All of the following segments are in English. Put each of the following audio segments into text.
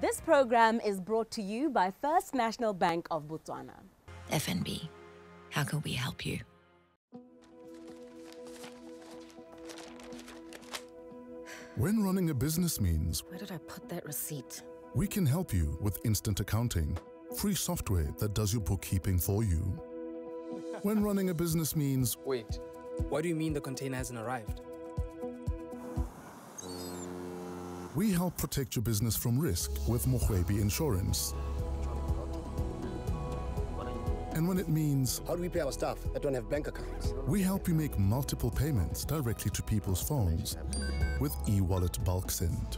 This program is brought to you by First National Bank of Botswana. FNB, how can we help you? When running a business means Where did I put that receipt? we can help you with instant accounting, free software that does your bookkeeping for you. When running a business means Wait, what do you mean the container hasn't arrived? we help protect your business from risk with Mohwebi Insurance. And when it means How do we pay our staff that don't have bank accounts? we help you make multiple payments directly to people's phones with e-wallet bulk send.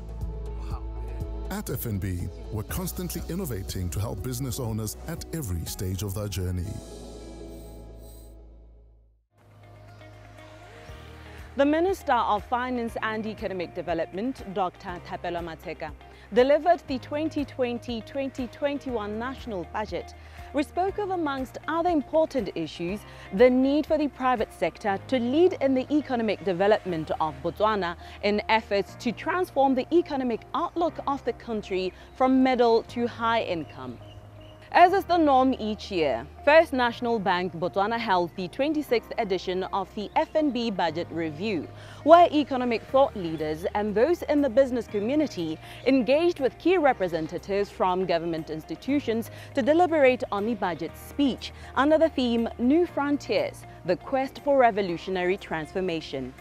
At FNB, we're constantly innovating to help business owners at every stage of their journey. The Minister of Finance and Economic Development, Dr. Thapelo Mateka, delivered the 2020-2021 national budget, which spoke of, amongst other important issues, the need for the private sector to lead in the economic development of Botswana in efforts to transform the economic outlook of the country from middle to high income. As is the norm each year, First National Bank Botswana held the 26th edition of the FNB Budget Review, where economic thought leaders and those in the business community engaged with key representatives from government institutions to deliberate on the budget speech under the theme New Frontiers, the Quest for Revolutionary Transformation.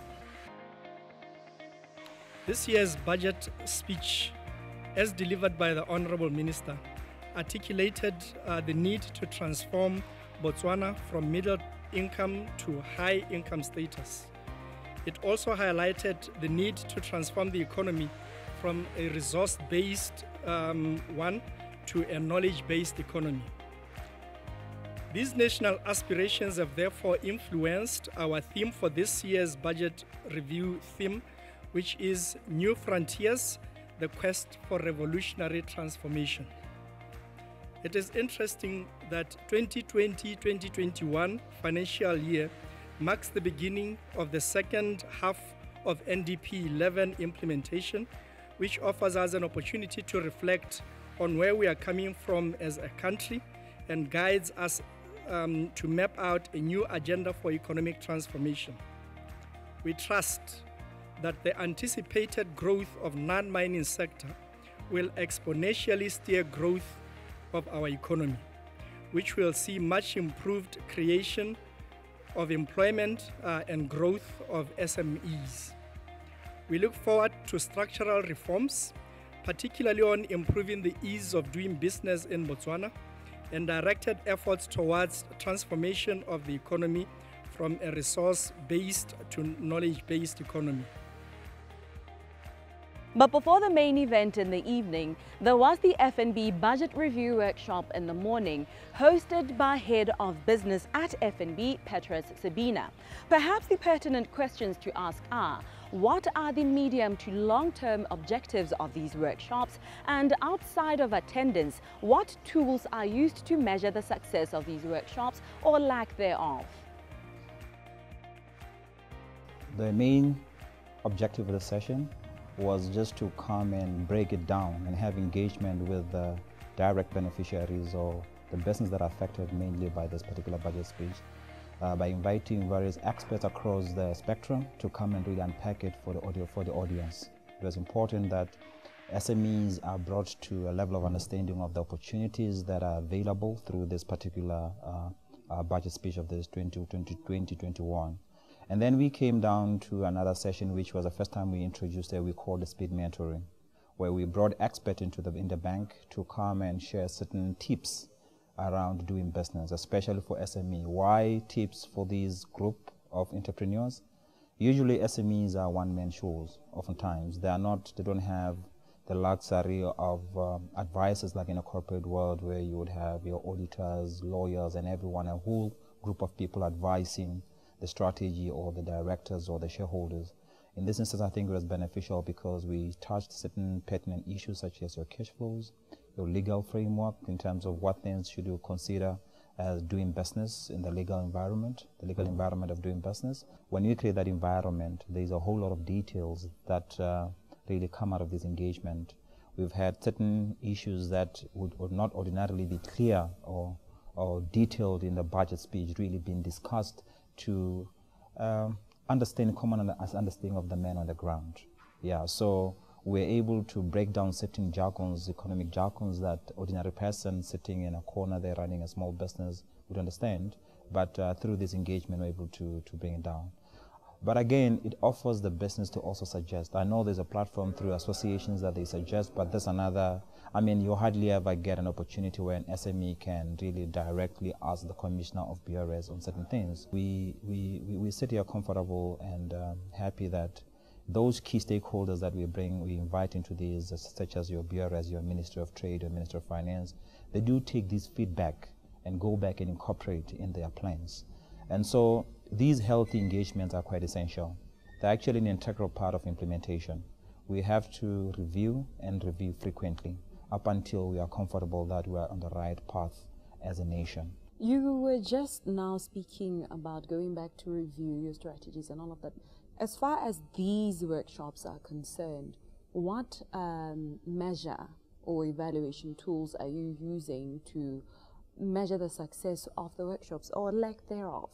This year's budget speech, as delivered by the Honourable Minister, articulated the need to transform Botswana from middle income to high income status. It also highlighted the need to transform the economy from a resource-based one to a knowledge-based economy. These national aspirations have therefore influenced our theme for this year's budget review theme, which is New Frontiers, the Quest for Revolutionary Transformation. It is interesting that 2020-2021 financial year marks the beginning of the second half of NDP 11 implementation, which offers us an opportunity to reflect on where we are coming from as a country and guides us to map out a new agenda for economic transformation. We trust that the anticipated growth of non-mining sector will exponentially steer growth of our economy, which will see much improved creation of employment and growth of SMEs. We look forward to structural reforms, particularly on improving the ease of doing business in Botswana and directed efforts towards transformation of the economy from a resource-based to knowledge-based economy. But before the main event in the evening, there was the FNB Budget Review Workshop in the morning, hosted by Head of Business at FNB, Petrus Sabina. Perhaps the pertinent questions to ask are, what are the medium to long-term objectives of these workshops? And outside of attendance, what tools are used to measure the success of these workshops or lack thereof? The main objective of the session was just to come and break it down and have engagement with the direct beneficiaries or the business that are affected mainly by this particular budget speech by inviting various experts across the spectrum to come and really unpack it for the audience. It was important that SMEs are brought to a level of understanding of the opportunities that are available through this particular budget speech of this 2020-2021. And then we came down to another session, which was the first time we introduced it, we called the speed mentoring, where we brought experts in the bank to come and share certain tips around doing business, especially for SME. Why tips for this group of entrepreneurs? Usually SMEs are one-man shows. Oftentimes they don't have the luxury of advisors like in a corporate world where you would have your auditors, lawyers, and everyone, a whole group of people advising the strategy or the directors or the shareholders. In this instance, I think it was beneficial because we touched certain pertinent issues such as your cash flows, your legal framework in terms of what things should you consider as doing business in the legal environment of doing business. When you create that environment, there's a whole lot of details that really come out of this engagement. We've had certain issues that would not ordinarily be clear or detailed in the budget speech really been discussed to understand common understanding of the man on the ground. Yeah, so we're able to break down certain jargons, economic jargons that ordinary person sitting in a corner there running a small business would understand, but through this engagement we're able to bring it down. But again, it offers the business to also suggest. I know there's a platform through associations that they suggest, but there's another, I mean, you hardly ever get an opportunity where an SME can really directly ask the commissioner of BRS on certain things. We sit here comfortable and happy that those key stakeholders that we invite into these, such as your BRS, your Ministry of Trade, your Ministry of Finance, they do take this feedback and go back and incorporate in their plans. And so these healthy engagements are quite essential. They're actually an integral part of implementation. We have to review and review frequently up until we are comfortable that we are on the right path as a nation. You were just now speaking about going back to review your strategies and all of that. As far as these workshops are concerned, what measure or evaluation tools are you using to measure the success of the workshops or lack thereof?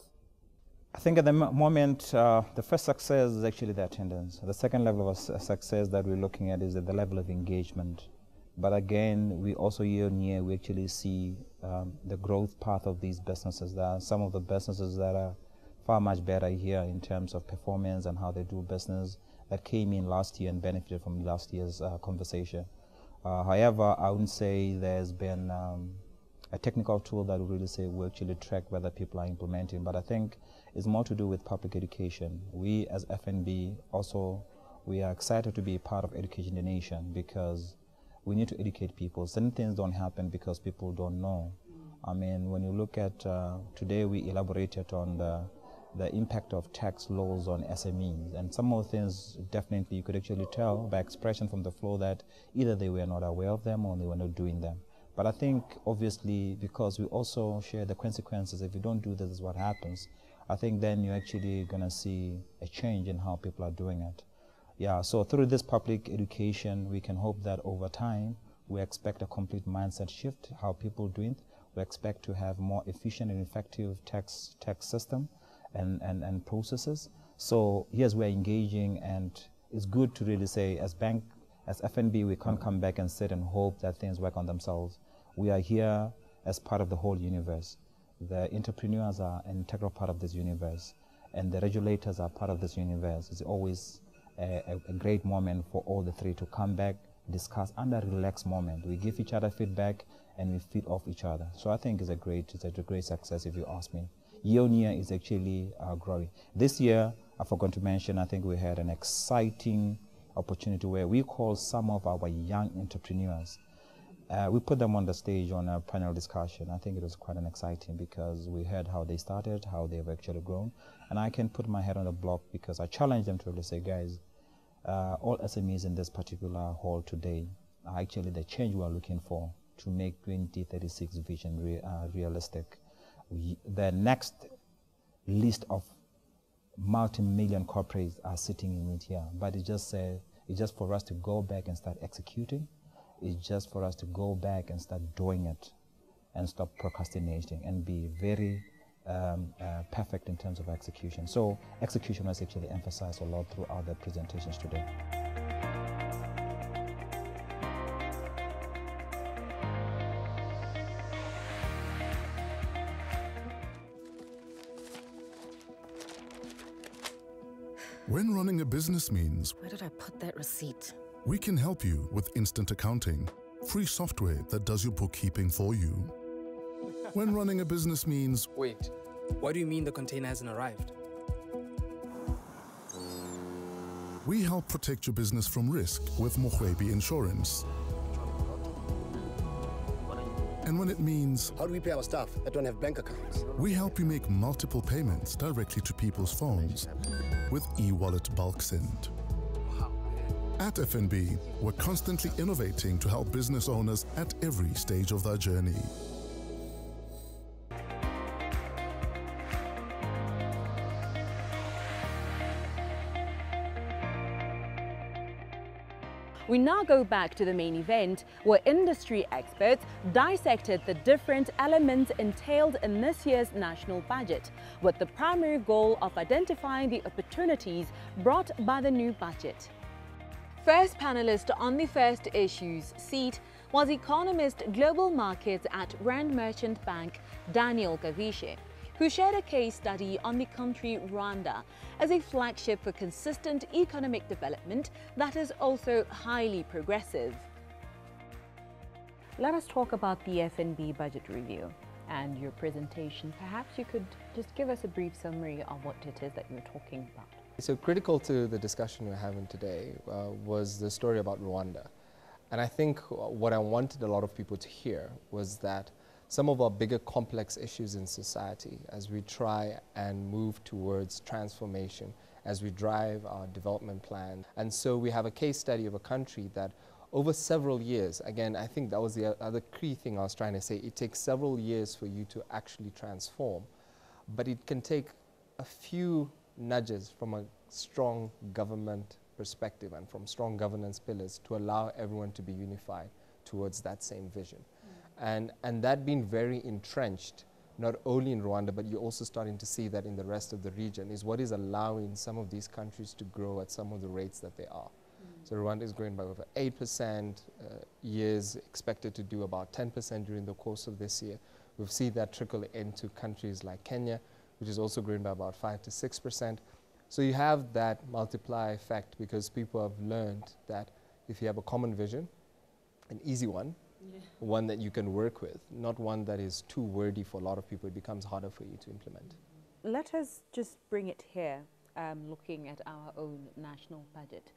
I think at the moment, the first success is actually the attendance. The second level of success that we're looking at is at the level of engagement. But again, we also year on year, we actually see the growth path of these businesses. There are some of the businesses that are far much better here in terms of performance and how they do business that came in last year and benefited from last year's conversation. However, I wouldn't say there's been a technical tool that would really say we actually track whether people are implementing, but I think it's more to do with public education. We as FNB also, we are excited to be part of Education the Nation because we need to educate people. Certain things don't happen because people don't know. I mean, when you look at, today we elaborated on the impact of tax laws on SMEs, and some of the things definitely you could actually tell by expression from the floor that either they were not aware of them or they were not doing them. But I think obviously because we also share the consequences, if you don't do this is what happens, I think then you're actually going to see a change in how people are doing it. Yeah, so through this public education, we can hope that over time, we expect a complete mindset shift, how people do it. We expect to have more efficient and effective tax system and processes. So yes, we're engaging, and it's good to really say as FNB, we can't come back and sit and hope that things work on themselves. We are here as part of the whole universe. The entrepreneurs are an integral part of this universe, and the regulators are part of this universe. It's always a great moment for all the three to come back, discuss under a relaxed moment. We give each other feedback and we feed off each other. So I think it's a great success if you ask me. Year on year is actually growing. This year, I forgot to mention, I think we had an exciting opportunity where we call some of our young entrepreneurs. We put them on the stage on a panel discussion. I think it was quite an exciting because we heard how they started, how they've actually grown. And I can put my head on the block because I challenged them to really say, guys, all SMEs in this particular hall today are actually the change we're looking for to make 2036 vision realistic. The next list of multi-million corporates are sitting in it here, but it's just for us to go back and start executing. It's just for us to go back and start doing it and stop procrastinating and be very perfect in terms of execution. So execution was actually emphasized a lot throughout the presentations today. When running a business means Where did I put that receipt? we can help you with instant accounting, free software that does your bookkeeping for you. When running a business means Wait, what do you mean the container hasn't arrived? we help protect your business from risk with Mohwebi Insurance. And when it means How do we pay our staff that don't have bank accounts? we help you make multiple payments directly to people's phones with e-wallet bulk send. At FNB, we're constantly innovating to help business owners at every stage of their journey. We now go back to the main event, where industry experts dissected the different elements entailed in this year's national budget, with the primary goal of identifying the opportunities brought by the new budget. First panelist on the first issues seat was economist global markets at Rand Merchant Bank, Daniel Gavishe, who shared a case study on the country Rwanda as a flagship for consistent economic development that is also highly progressive. Let us talk about the Fnbb budget review and your presentation. Perhaps you could just give us a brief summary of what it is that you're talking about. So critical to the discussion we're having today was the story about Rwanda. And I think what I wanted a lot of people to hear was that some of our bigger complex issues in society, as we try and move towards transformation, as we drive our development plan. And so we have a case study of a country that over several years, again, I think that was the other key thing I was trying to say, it takes several years for you to actually transform, but it can take a few nudges from a strong government perspective and from strong governance pillars to allow everyone to be unified towards that same vision. And that being very entrenched, not only in Rwanda, but you're also starting to see that in the rest of the region, is what is allowing some of these countries to grow at some of the rates that they are. So Rwanda is growing by over 8%, years expected to do about 10% during the course of this year. We've seen that trickle into countries like Kenya, which is also growing by about 5 to 6%. So you have that multiply effect because people have learned that if you have a common vision, an easy one, one that you can work with, not one that is too wordy for a lot of people, it becomes harder for you to implement. Let us just bring it here, looking at our own national budget.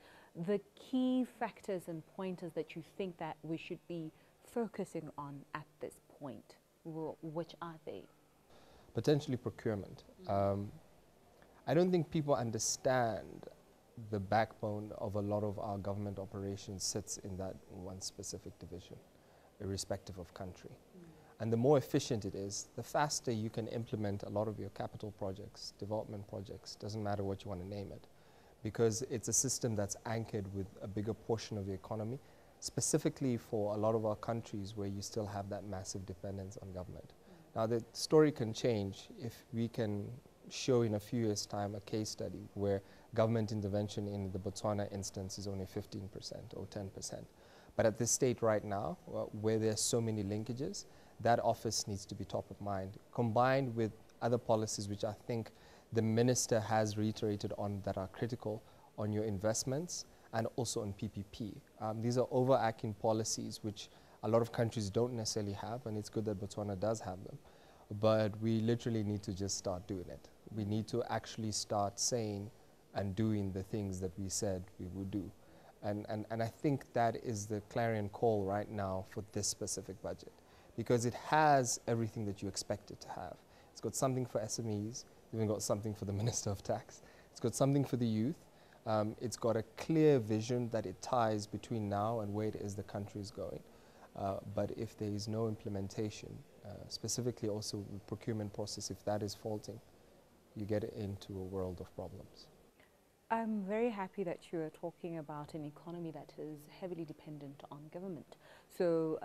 The key factors and pointers that you think that we should be focusing on at this point, which are they? Potentially procurement. I don't think people understand the backbone of a lot of our government operations sits in that one specific division, irrespective of country. And the more efficient it is, the faster you can implement a lot of your capital projects, development projects, doesn't matter what you want to name it, because it's a system that's anchored with a bigger portion of the economy, specifically for a lot of our countries where you still have that massive dependence on government. Now the story can change if we can show in a few years' time a case study where government intervention in the Botswana instance is only 15% or 10%. But at this state right now, where there's so many linkages, that office needs to be top of mind, combined with other policies which I think the minister has reiterated on that are critical on your investments and also on PPP. These are overarching policies which a lot of countries don't necessarily have, and it's good that Botswana does have them. But we literally need to just start doing it. We need to actually start saying and doing the things that we said we would do. And I think that is the clarion call right now for this specific budget, because it has everything that you expect it to have. It's got something for SMEs, it's even got something for the Minister of Tax, it's got something for the youth, it's got a clear vision that it ties between now and where it is the country is going. But if there is no implementation, specifically also with procurement process, if that is faulting, you get into a world of problems. I'm very happy that you are talking about an economy that is heavily dependent on government. So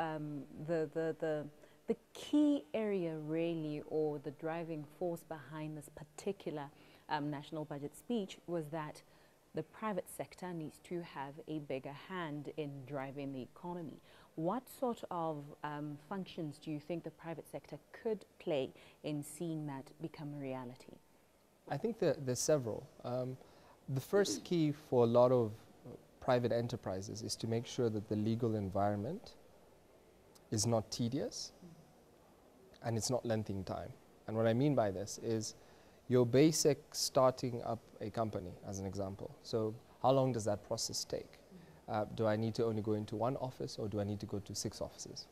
the key area really, or the driving force behind this particular national budget speech, was that the private sector needs to have a bigger hand in driving the economy. What sort of functions do you think the private sector could play in seeing that become a reality? I think there's several. The first key for a lot of private enterprises is to make sure that the legal environment is not tedious and it's not lengthy in time. And what I mean by this is your basic starting up a company, as an example. So how long does that process take? Do I need to only go into one office, or do I need to go to 6 offices?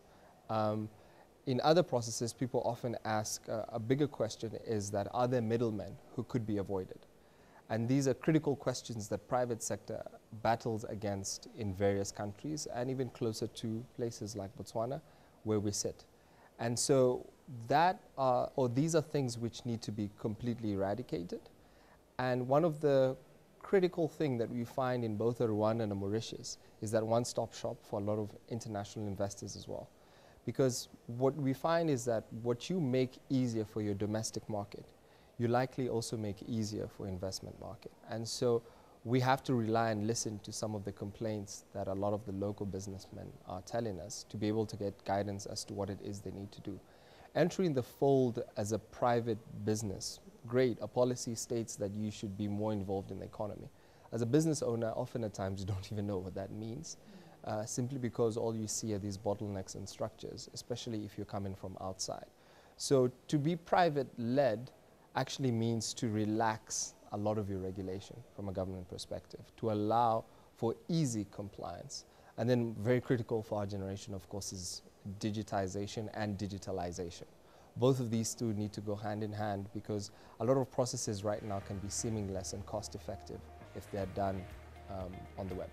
In other processes, people often ask a bigger question is that, are there middlemen who could be avoided? And these are critical questions that private sector battles against in various countries, and even closer to places like Botswana, where we sit. And so these are things which need to be completely eradicated. And one of the critical thing that we find in both a Rwanda and a Mauritius is that one-stop shop for a lot of international investors as well. Because what we find is that what you make easier for your domestic market, you likely also make easier for investment market. And so we have to rely and listen to some of the complaints that a lot of the local businessmen are telling us to be able to get guidance as to what it is they need to do. Entering the fold as a private business, great. A policy states that you should be more involved in the economy. As a business owner, often at times you don't even know what that means, simply because all you see are these bottlenecks and structures, especially if you're coming from outside. So to be private-led actually means to relax a lot of your regulation from a government perspective, to allow for easy compliance. And then very critical for our generation, of course, is digitization and digitalization. Both of these two need to go hand in hand because a lot of processes right now can be seamless and cost effective if they're done on the web.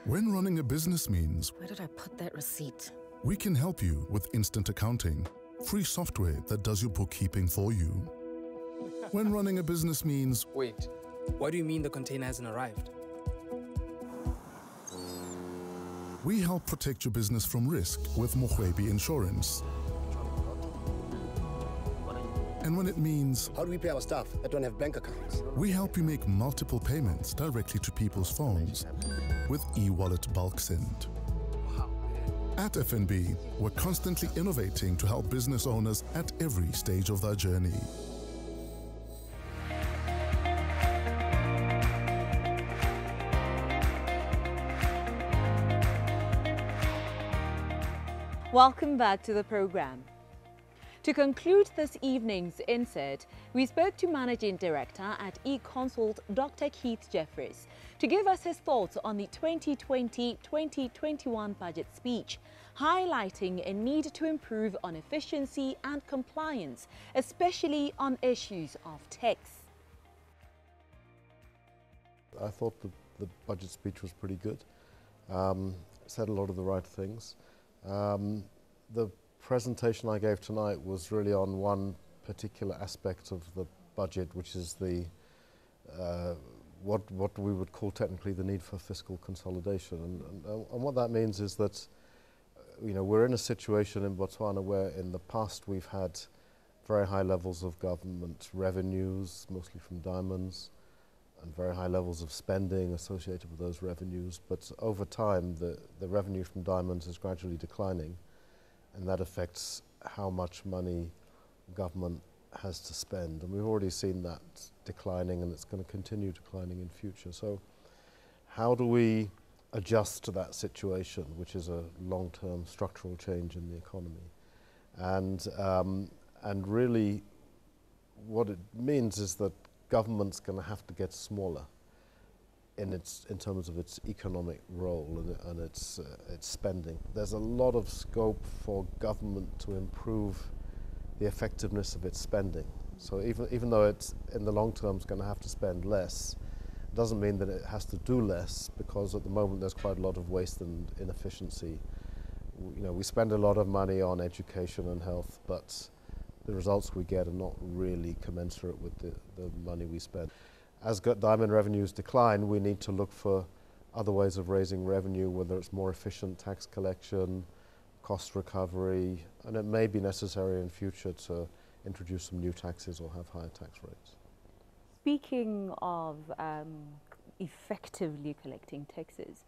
When running a business means Where did I put that receipt? we can help you with instant accounting, free software that does your bookkeeping for you. When running a business means Wait, what do you mean the container hasn't arrived? we help protect your business from risk with Mohwebi Insurance. And when it means How do we pay our staff that don't have bank accounts? we help you make multiple payments directly to people's phones with e-wallet bulk send. At FNB, we're constantly innovating to help business owners at every stage of their journey. Welcome back to the program. To conclude this evening's insert, we spoke to Managing Director at eConsult, Dr. Keith Jeffries, to give us his thoughts on the 2020-2021 budget speech, highlighting a need to improve on efficiency and compliance, especially on issues of tax. I thought the budget speech was pretty good. Said a lot of the right things. The presentation I gave tonight was really on one particular aspect of the budget, which is the what we would call technically the need for fiscal consolidation. And what that means is that we're in a situation in Botswana where in the past we've had very high levels of government revenues, mostly from diamonds, and very high levels of spending associated with those revenues. But over time, the revenue from diamonds is gradually declining, and that affects how much money government has to spend. And we've already seen that declining, and it's going to continue declining in future. So how do we adjust to that situation, which is a long-term structural change in the economy? And really what it means is that government's going to have to get smaller in terms of its economic role and its spending. There's a lot of scope for government to improve the effectiveness of its spending. So even though it's in the long term is going to have to spend less, it doesn't mean that it has to do less, because at the moment there's quite a lot of waste and inefficiency. We spend a lot of money on education and health, but the results we get are not really commensurate with the money we spend. As diamond revenues decline, we need to look for other ways of raising revenue, whether it's more efficient tax collection, cost recovery, and it may be necessary in future to introduce some new taxes or have higher tax rates. Speaking of effectively collecting taxes,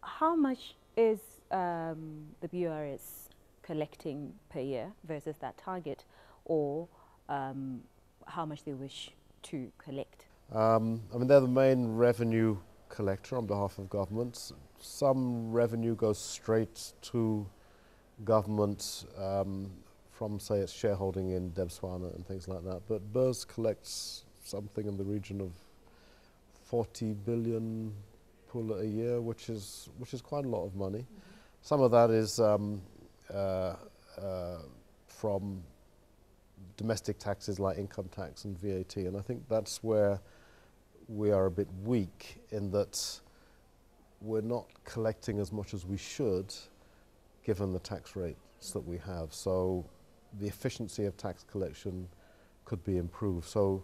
how much is the BRS collecting per year versus that target, or how much they wish to collect? They're the main revenue collector on behalf of governments. Some revenue goes straight to government from, say, its shareholding in Debswana and things like that. But BRS collects something in the region of 40 billion pula a year, which is quite a lot of money. Mm-hmm. Some of that is from domestic taxes like income tax and VAT, and I think that's where we are a bit weak, in that we're not collecting as much as we should given the tax rates that we have. So the efficiency of tax collection could be improved. So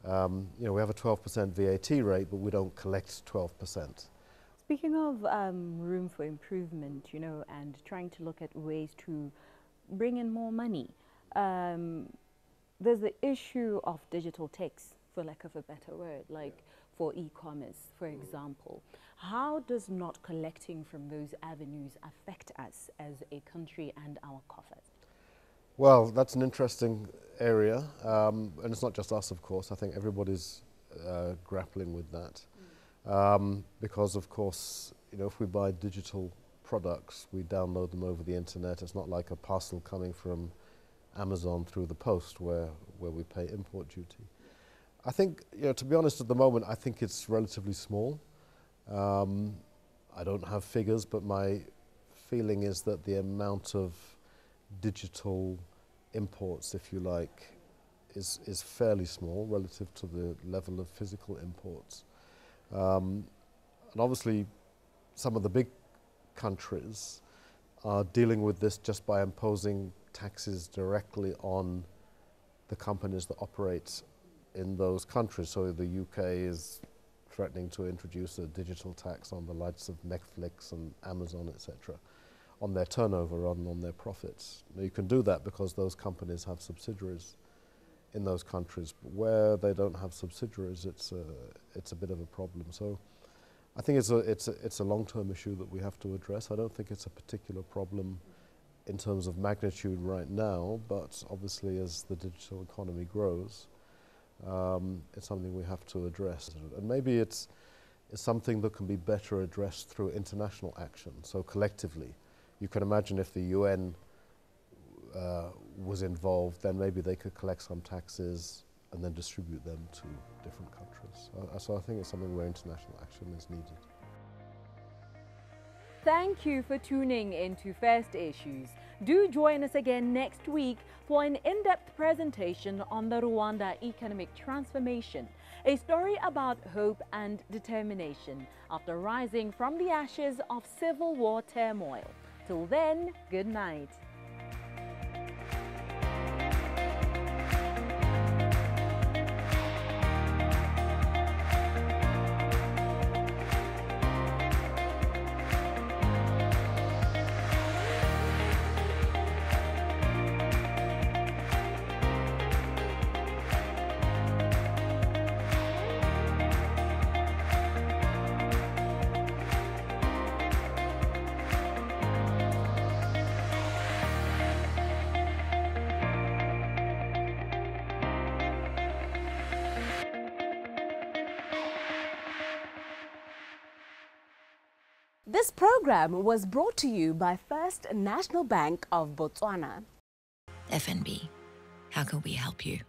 you know, we have a 12% VAT rate, but we don't collect 12%. Speaking of room for improvement, you know, and trying to look at ways to bring in more money, there's the issue of digital tax, for lack of a better word, like for e-commerce, for example. How does not collecting from those avenues affect us as a country and our coffers? Well, that's an interesting area, and it's not just us, of course. I think everybody's grappling with that. Because, of course, you know, if we buy digital products, we download them over the internet. It's not like a parcel coming from Amazon through the post where we pay import duty. I think, you know, to be honest, at the moment, I think it's relatively small. I don't have figures, but my feeling is that the amount of digital imports, if you like, is fairly small relative to the level of physical imports. And obviously, some of the big countries are dealing with this just by imposing taxes directly on the companies that operate in those countries. So the UK is threatening to introduce a digital tax on the likes of Netflix and Amazon, etc., on their turnover rather than on their profits. Now, you can do that because those companies have subsidiaries in those countries. But where they don't have subsidiaries, it's a bit of a problem. So I think it's a long-term issue that we have to address. I don't think it's a particular problem in terms of magnitude right now, but obviously as the digital economy grows, it's something we have to address. And maybe it's something that can be better addressed through international action, so collectively. You can imagine if the UN was involved, then maybe they could collect some taxes and then distribute them to different countries. So I think it's something where international action is needed. Thank you for tuning into First Issues. Do join us again next week for an in-depth presentation on the Rwanda economic transformation, a story about hope and determination after rising from the ashes of civil war turmoil. Till then, good night. This program was brought to you by First National Bank of Botswana. FNB, how can we help you?